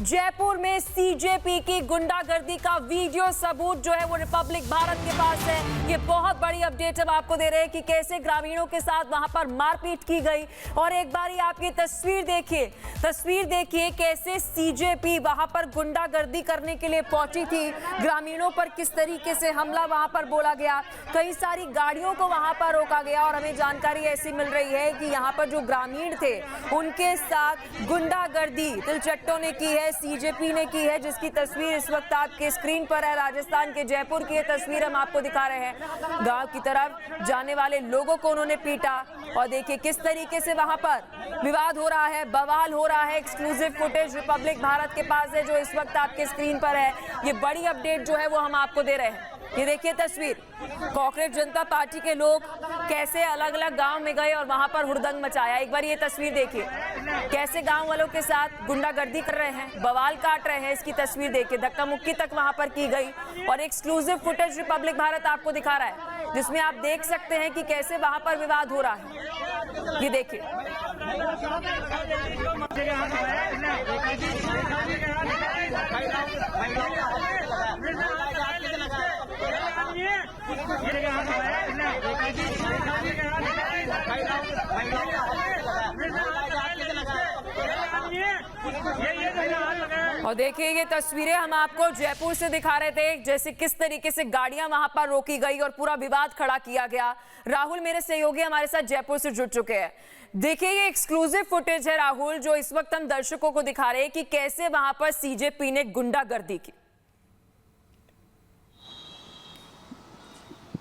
जयपुर में सीजेपी की गुंडागर्दी का वीडियो सबूत जो है वो रिपब्लिक भारत के पास है। ये बहुत बड़ी अपडेट हम आपको दे रहे हैं कि कैसे ग्रामीणों के साथ वहां पर मारपीट की गई। और एक बारी आप ये तस्वीर देखिए कैसे सीजेपी वहां पर गुंडागर्दी करने के लिए पहुंची थी। ग्रामीणों पर किस तरीके से हमला वहां पर बोला गया, कई सारी गाड़ियों को वहां पर रोका गया। और हमें जानकारी ऐसी मिल रही है कि यहाँ पर जो ग्रामीण थे उनके साथ गुंडागर्दी तिलचट्टों ने की है, सीजेपी ने की है, जिसकी तस्वीर इस वक्त आपके स्क्रीन पर है। राजस्थान के जयपुर की ये तस्वीर हम आपको दिखा रहे हैं। गांव की तरफ जाने वाले लोगों को उन्होंने पीटा और देखिए किस तरीके से वहां पर विवाद हो रहा है, बवाल हो रहा है। एक्सक्लूसिव फुटेज रिपब्लिक भारत के पास है जो इस वक्त आपके स्क्रीन पर है। ये बड़ी अपडेट जो है वो हम आपको दे रहे हैं। ये देखिए तस्वीर, कांग्रेस जनता पार्टी के लोग कैसे अलग अलग गांव में गए और वहां पर हुड़दंग मचाया। एक बार ये तस्वीर देखिए कैसे गांव वालों के साथ गुंडागर्दी कर रहे हैं, बवाल काट रहे हैं। इसकी तस्वीर देखिए, धक्का मुक्की तक वहां पर की गई। और एक्सक्लूसिव फुटेज रिपब्लिक भारत आपको दिखा रहा है जिसमें आप देख सकते हैं कि कैसे वहां पर विवाद हो रहा है। ये देखिए और देखिए ये तस्वीरें हम आपको जयपुर से दिखा रहे थे, जैसे किस तरीके से गाड़ियां वहां पर रोकी गई और पूरा विवाद खड़ा किया गया। राहुल मेरे सहयोगी हमारे साथ जयपुर से जुड़ चुके हैं। देखिए ये एक्सक्लूसिव फुटेज है राहुल, जो इस वक्त हम दर्शकों को दिखा रहे हैं कि कैसे वहां पर सीजेपी ने गुंडागर्दी की।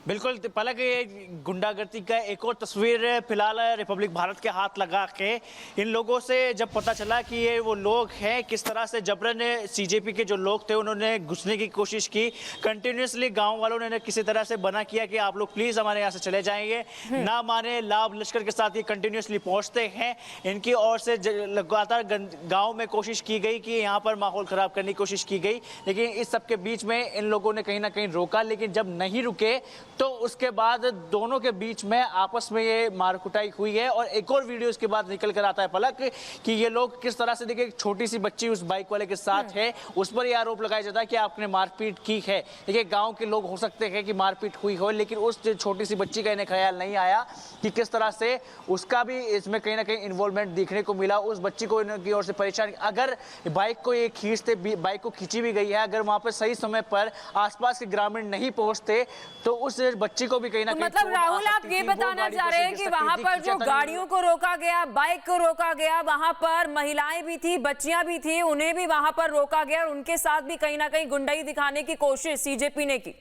बिल्कुल पलक, ये गुंडागर्दी का एक और तस्वीर फिलहाल रिपब्लिक भारत के हाथ लगा के इन लोगों से जब पता चला कि ये वो लोग हैं, किस तरह से जबरन सीजेपी के जो लोग थे उन्होंने घुसने की कोशिश की। कंटिन्यूसली गांव वालों ने किसी तरह से बना किया कि आप लोग प्लीज हमारे यहाँ से चले जाएंगे, ना माने। लाभ लश्कर के साथ ये कंटिन्यूसली पहुंचते हैं। इनकी ओर से लगातार गाँव में कोशिश की गई कि यहाँ पर माहौल खराब करने की कोशिश की गई, लेकिन इस सबके बीच में इन लोगों ने कहीं ना कहीं रोका। लेकिन जब नहीं रुके तो उसके बाद दोनों के बीच में आपस में ये मारकुटाई हुई है। और एक और वीडियो इसके बाद निकल कर आता है पलक कि ये लोग किस तरह से, देखिए एक छोटी सी बच्ची उस बाइक वाले के साथ है, उस पर यह आरोप लगाया जाता है कि आपने मारपीट की है। देखिए गांव के लोग हो सकते हैं कि मारपीट हुई हो, लेकिन उस छोटी सी बच्ची का इन्हें ख्याल नहीं आया कि किस तरह से उसका भी इसमें कहीं ना कहीं इन्वॉल्वमेंट देखने को मिला। उस बच्ची को इनकी ओर से परेशान, अगर बाइक को ये खींचते, बाइक को खींची भी गई है, अगर वहां पर सही समय पर आसपास के ग्रामीण नहीं पहुंचते तो उस बच्ची को भी कहीं ना कहीं मतलब राहुल आप ये बताना चाह रहे हैं कि वहां पर जो गाड़ियों को रोका गया, बाइक को रोका गया, वहां पर महिलाएं भी थी, बच्चियां भी थी, उन्हें भी वहां पर रोका गया और उनके साथ भी कहीं ना कहीं गुंडाई दिखाने की कोशिश सीजेपी ने की।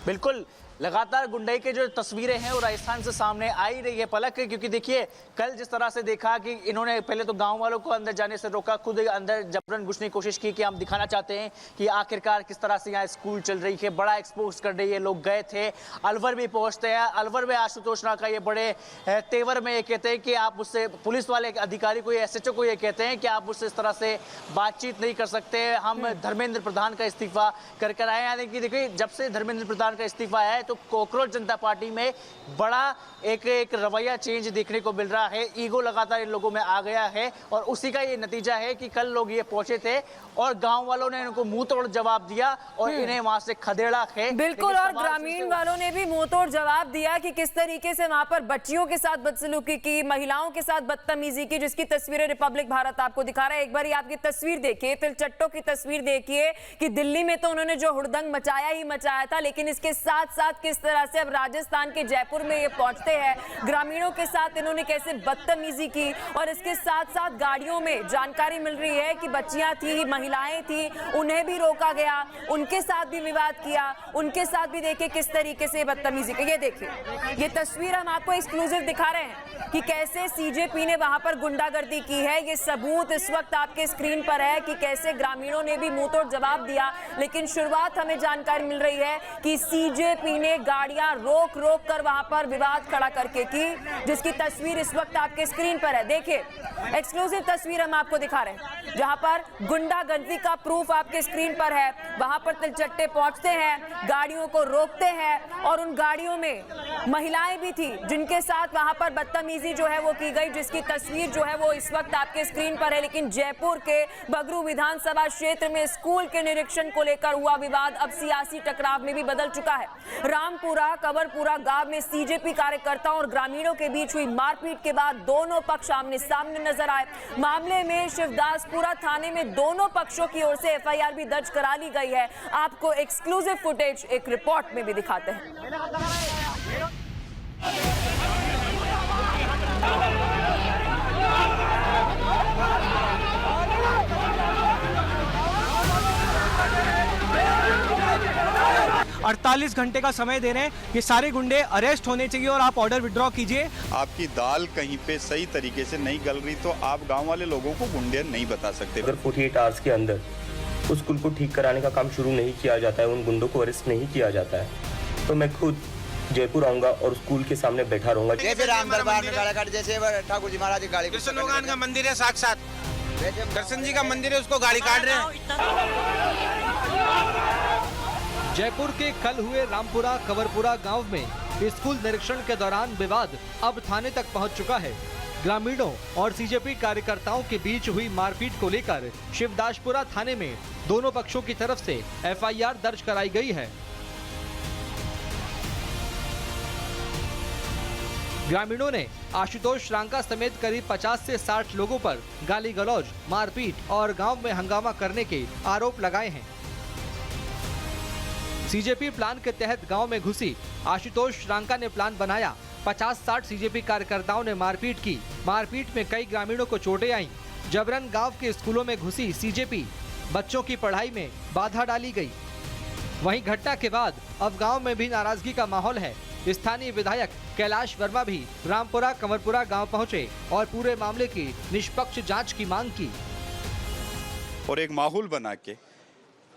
बिल्कुल, लगातार गुंडाई के जो तस्वीरें हैं वो राजस्थान से सामने आ ही रही है पलक, क्योंकि देखिए कल जिस तरह से देखा कि इन्होंने पहले तो गांव वालों को अंदर जाने से रोका, खुद अंदर जबरन घुसने की कोशिश की कि हम दिखाना चाहते हैं कि आखिरकार किस तरह से यहाँ स्कूल चल रही है, बड़ा एक्सपोज कर रही है। लोग गए थे, अलवर भी पहुंचते हैं। अलवर में आशुतोष नाका ये बड़े तेवर में ये कहते हैं कि आप उससे, पुलिस वाले अधिकारी को, SHO को ये कहते हैं कि आप उससे इस तरह से बातचीत नहीं कर सकते। हम धर्मेंद्र प्रधान का इस्तीफा कर आए। यानी कि देखिए जब से धर्मेंद्र प्रधान का इस्तीफा है तो कांग्रेस जनता पार्टी में बड़ा एक रवैया चेंज देखने को मिल रहा है। ईगो लगातार इन लोगों में आ गया है और उसी का ये नतीजा है कि कल लोग ये पहुंचे थे और गांव वालों ने इनको मुंह तोड़ जवाब दिया और इन्हें वहां से खदेड़ा है। बिल्कुल, और ग्रामीण वालों ने भी मुंह तोड़ जवाब दिया कि किस तरीके से वहां पर बच्चियों के साथ बदसलूकी की, महिलाओं के साथ बदतमीजी की, जिसकी तस्वीरें रिपब्लिक भारत आपको दिखा रहा है। एक बार आपकी तस्वीर देखिए, तिलचट्टों की तस्वीर देखिए कि दिल्ली में तो उन्होंने जो हुड़दंग मचाया ही मचाया था, लेकिन इसके साथ साथ किस तरह से अब राजस्थान के जयपुर में ये पहुंचते हैं, ग्रामीणों के साथ इन्होंने कैसे बदतमीजी की। और इसके साथ साथ गाड़ियों में जानकारी मिल रही है कि बच्चियां थी, महिलाएं थी, उन्हें भी रोका गया, उनके साथ भी विवाद किया, उनके साथ भी देखिए किस तरीके से बदतमीजी की। ये देखिए ये तस्वीर हम आपको एक्सक्लूसिव दिखा रहे हैं कि कैसे सीजेपी ने वहां पर गुंडागर्दी की है। ये सबूत इस वक्त आपके स्क्रीन पर है कि कैसे ग्रामीणों ने भी मुंह तोड़ जवाब दिया। लेकिन शुरुआत हमें जानकारी मिल रही है कि सीजेपी ने गाड़ियां रोक कर वहां पर विवाद खड़ा करके की, जिसकी तस्वीर इस वक्त आपके स्क्रीन पर है। देखिए एक्सक्लूसिव तस्वीर हम आपको दिखा रहे हैं जहां पर गुंडागर्दी का प्रूफ आपके स्क्रीन पर है। वहां पर तिलचट्टे पहुंचते हैं, गाड़ियों को रोकते हैं और उन गाड़ियों में महिलाएं भी थी जिनके साथ वहां पर बदतमीजी जो है वो की गई, जिसकी तस्वीर जो है वो इस वक्त आपके स्क्रीन पर है। लेकिन जयपुर के बगरू विधानसभा क्षेत्र में स्कूल के निरीक्षण को लेकर हुआ विवाद अब सियासी टकराव में भी बदल चुका है। रामपुरा कवरपुरा गांव में सीजेपी कार्यकर्ताओं और ग्रामीणों के बीच हुई मारपीट के बाद दोनों पक्ष आमने सामने नजर आए। मामले में शिवदासपुरा थाने में दोनों पक्षों की ओर से एफआईआर भी दर्ज करा ली गई है। आपको एक्सक्लूसिव फुटेज एक रिपोर्ट में भी दिखाते हैं। 48 घंटे का समय दे रहे हैं, ये सारे गुंडे अरेस्ट होने चाहिए और आप ऑर्डर विड्रॉ कीजिए। आपकी दाल कहीं पे सही तरीके से नहीं गल रही तो आप गांव वाले लोगों को गुंडे नहीं बता सकते। अगर 48 आवर्स के अंदर उस स्कूल को ठीक कराने का काम शुरू नहीं किया जाता है, उन गुंडों को अरेस्ट नहीं किया जाता है, तो मैं खुद जयपुर आऊंगा और स्कूल के सामने बैठा रहूंगा। जैसे राम दरबार में गाड़ी काट, जैसे ठाकुर जी महाराज की गाड़ी, कृष्ण भगवान का मंदिर है, साक्षात कृष्ण जी का मंदिर है, उसको गाड़ी काट रहे हैं। जयपुर के कल हुए रामपुरा कवरपुरा गांव में स्कूल निरीक्षण के दौरान विवाद अब थाने तक पहुंच चुका है। ग्रामीणों और सीजेपी कार्यकर्ताओं के बीच हुई मारपीट को लेकर शिवदासपुरा थाने में दोनों पक्षों की तरफ से एफआईआर दर्ज कराई गई है। ग्रामीणों ने आशुतोष रांका समेत करीब 50 से 60 लोगों पर गाली गलौज, मारपीट और गांव में हंगामा करने के आरोप लगाए हैं। सीजेपी प्लान के तहत गांव में घुसी आशुतोष रांका ने प्लान बनाया। 50-60 सीजेपी कार्यकर्ताओं ने मारपीट की। मारपीट में कई ग्रामीणों को चोटें आईं। जबरन गांव के स्कूलों में घुसी सीजेपी, बच्चों की पढ़ाई में बाधा डाली गई। वहीं घटना के बाद अब गांव में भी नाराजगी का माहौल है। स्थानीय विधायक कैलाश वर्मा भी रामपुरा कवरपुरा गांव पहुंचे और पूरे मामले की निष्पक्ष जांच की मांग की और एक माहौल बना के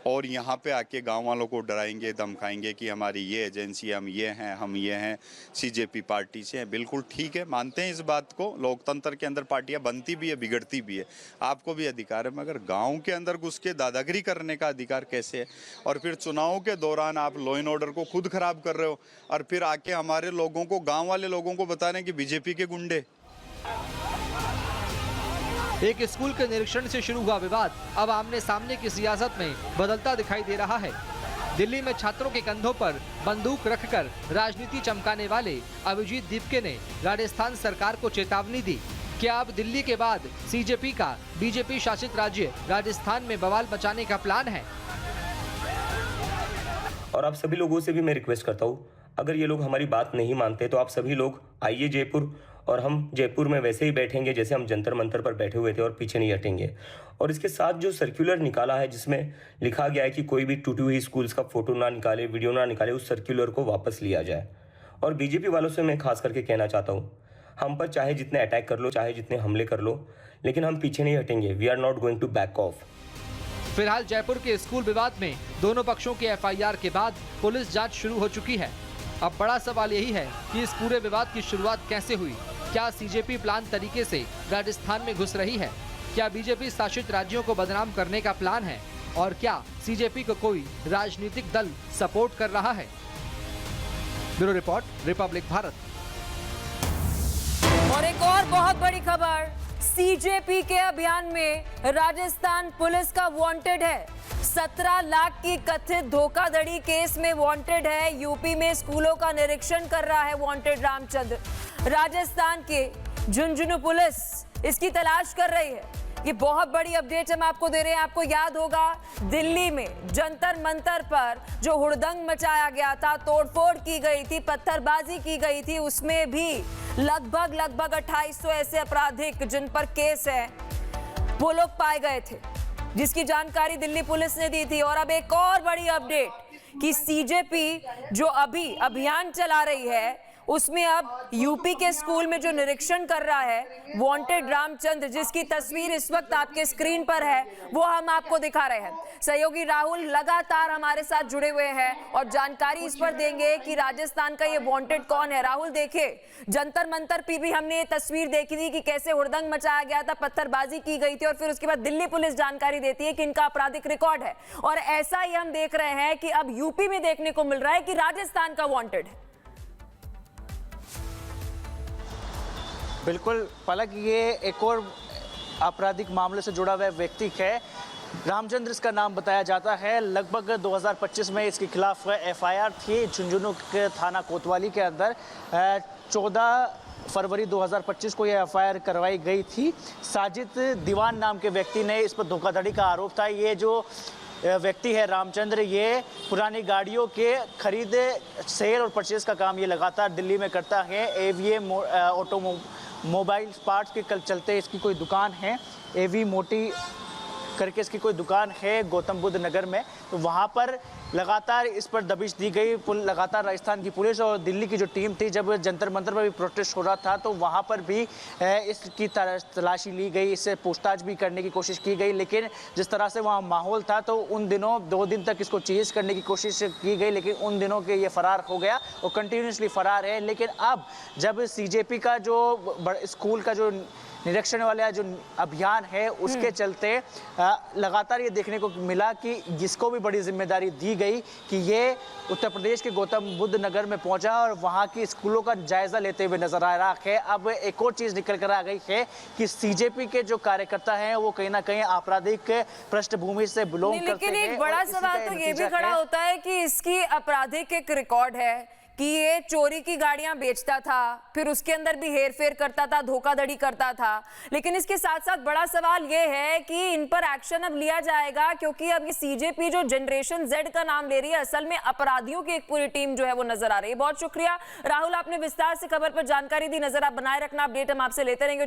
और यहाँ पे आके गांव वालों को डराएंगे, धमकाएंगे कि हमारी ये एजेंसी, हम ये हैं, सीजेपी पार्टी से हैं। बिल्कुल ठीक है, मानते हैं इस बात को। लोकतंत्र के अंदर पार्टियां बनती भी है, बिगड़ती भी है, आपको भी अधिकार है, मगर गांव के अंदर घुस के दादागिरी करने का अधिकार कैसे है? और फिर चुनाव के दौरान आप लॉ एंड ऑर्डर को खुद खराब कर रहे हो और फिर आके हमारे लोगों को, गाँव वाले लोगों को बता रहे हैं कि बीजेपी के गुंडे। एक स्कूल के निरीक्षण से शुरू हुआ विवाद अब आमने सामने की सियासत में बदलता दिखाई दे रहा है। दिल्ली में छात्रों के कंधों पर बंदूक रखकर राजनीति चमकाने वाले अभिजीत दीपके ने राजस्थान सरकार को चेतावनी दी। क्या अब दिल्ली के बाद सीजेपी का बीजेपी शासित राज्य राजस्थान में बवाल मचाने का प्लान है? और आप सभी लोगों से भी मैं रिक्वेस्ट करता हूँ, अगर ये लोग हमारी बात नहीं मानते तो आप सभी लोग आइए जयपुर, और हम जयपुर में वैसे ही बैठेंगे जैसे हम जंतर मंतर पर बैठे हुए थे और पीछे नहीं हटेंगे। और इसके साथ जो सर्कुलर निकाला है जिसमें लिखा गया है कि कोई भी टूटी हुई स्कूल्स का फोटो ना निकाले, वीडियो ना निकाले, उस सर्कुलर को वापस लिया जाए। और बीजेपी वालों से मैं खास करके कहना चाहता हूँ, हम पर चाहे जितने अटैक कर लो, चाहे जितने हमले कर लो, लेकिन हम पीछे नहीं हटेंगे। We are not going to back off. फिलहाल जयपुर के स्कूल विवाद में दोनों पक्षों के एफआईआर के बाद पुलिस जांच शुरू हो चुकी है। अब बड़ा सवाल यही है कि इस पूरे विवाद की शुरुआत कैसे हुई? क्या सीजेपी प्लान तरीके से राजस्थान में घुस रही है? क्या बीजेपी शासित राज्यों को बदनाम करने का प्लान है? और क्या सीजेपी को कोई राजनीतिक दल सपोर्ट कर रहा है? Bureau report, Republic Bharat. और एक और बहुत बड़ी खबर, सीजेपी के अभियान में राजस्थान पुलिस का वांटेड है। 17 लाख की कथित धोखाधड़ी केस में वांटेड है। यूपी में स्कूलों का निरीक्षण कर रहा है वांटेड रामचंद्र। राजस्थान के झुंझुनू पुलिस इसकी तलाश कर रही है। ये बहुत बड़ी अपडेट हम आपको दे रहे हैं। आपको याद होगा दिल्ली में जंतर मंतर पर जो हुड़दंग मचाया गया था, तोड़फोड़ की गई थी, पत्थरबाजी की गई थी, उसमें भी लगभग 2800 ऐसे आपराधिक जिन पर केस है वो लोग पाए गए थे, जिसकी जानकारी दिल्ली पुलिस ने दी थी। और अब एक और बड़ी अपडेट कि सीजेपी जो अभी अभियान चला रही है उसमें अब यूपी के स्कूल में जो निरीक्षण कर रहा है वांटेड रामचंद्र, जिसकी तस्वीर इस वक्त आपके स्क्रीन पर है, वो हम आपको दिखा रहे हैं। सहयोगी राहुल लगातार हमारे साथ जुड़े हुए हैं और जानकारी इस पर देंगे कि राजस्थान का ये वांटेड कौन है। राहुल, देखिए जंतर मंतर पे भी हमने ये तस्वीर देखी थी कि कैसे हुड़दंग मचाया गया था, पत्थरबाजी की गई थी और फिर उसके बाद दिल्ली पुलिस जानकारी देती है कि इनका आपराधिक रिकॉर्ड है। और ऐसा ही हम देख रहे हैं कि अब यूपी में देखने को मिल रहा है कि राजस्थान का वांटेड है। बिल्कुल पलक, ये एक और आपराधिक मामले से जुड़ा हुआ व्यक्ति है। रामचंद्र इसका नाम बताया जाता है। लगभग 2025 में इसके खिलाफ एफआईआर थी झुंझुनू के थाना कोतवाली के अंदर। 14 फरवरी 2025 को यह एफआईआर करवाई गई थी। साजिद दीवान नाम के व्यक्ति ने इस पर धोखाधड़ी का आरोप था। ये जो व्यक्ति है रामचंद्र, ये पुरानी गाड़ियों के खरीद, सेल और परचेज का काम ये लगातार दिल्ली में करता है। एवीएम मोबाइल पार्ट्स के कल चलते इसकी कोई दुकान है, एवी मोटी करके इसकी कोई दुकान है गौतम बुद्ध नगर में। तो वहाँ पर लगातार इस पर दबिश दी गई। लगातार राजस्थान की पुलिस और दिल्ली की जो टीम थी, जब जंतर मंतर पर भी प्रोटेस्ट हो रहा था तो वहाँ पर भी इसकी तलाशी ली गई, इससे पूछताछ भी करने की कोशिश की गई। लेकिन जिस तरह से वहाँ माहौल था तो उन दिनों 2 दिन तक इसको चेज करने की कोशिश की गई, लेकिन उन दिनों के ये फरार हो गया और कंटिन्यूसली फरार है। लेकिन अब जब सीजेपी का जो स्कूल का जो निरीक्षण वाला जो अभियान है उसके चलते लगातार ये देखने को मिला कि जिसको भी बड़ी जिम्मेदारी दी गई कि ये उत्तर प्रदेश के गौतम बुद्ध नगर में पहुंचा और वहां की स्कूलों का जायजा लेते हुए नजर आ रहा है। अब एक और चीज निकल कर आ गई है कि सीजेपी के जो कार्यकर्ता हैं वो कहीं ना कहीं आपराधिक पृष्ठभूमि से बिलोंग करते हैं। लेकिन एक बड़ा सवाल तो ये भी खड़ा होता है कि इसकी आपराधिक एक रिकॉर्ड है कि ये चोरी की गाड़ियां बेचता था, फिर उसके अंदर भी हेरफेर करता था, धोखाधड़ी करता था। लेकिन इसके साथ साथ बड़ा सवाल ये है कि इन पर एक्शन अब लिया जाएगा, क्योंकि अब ये सीजेपी जो जनरेशन जेड का नाम ले रही है, असल में अपराधियों की एक पूरी टीम जो है वो नजर आ रही है। बहुत शुक्रिया राहुल, आपने विस्तार से खबर पर जानकारी दी। नजर आप बनाए रखना, अपडेट हम आपसे लेते रहेंगे।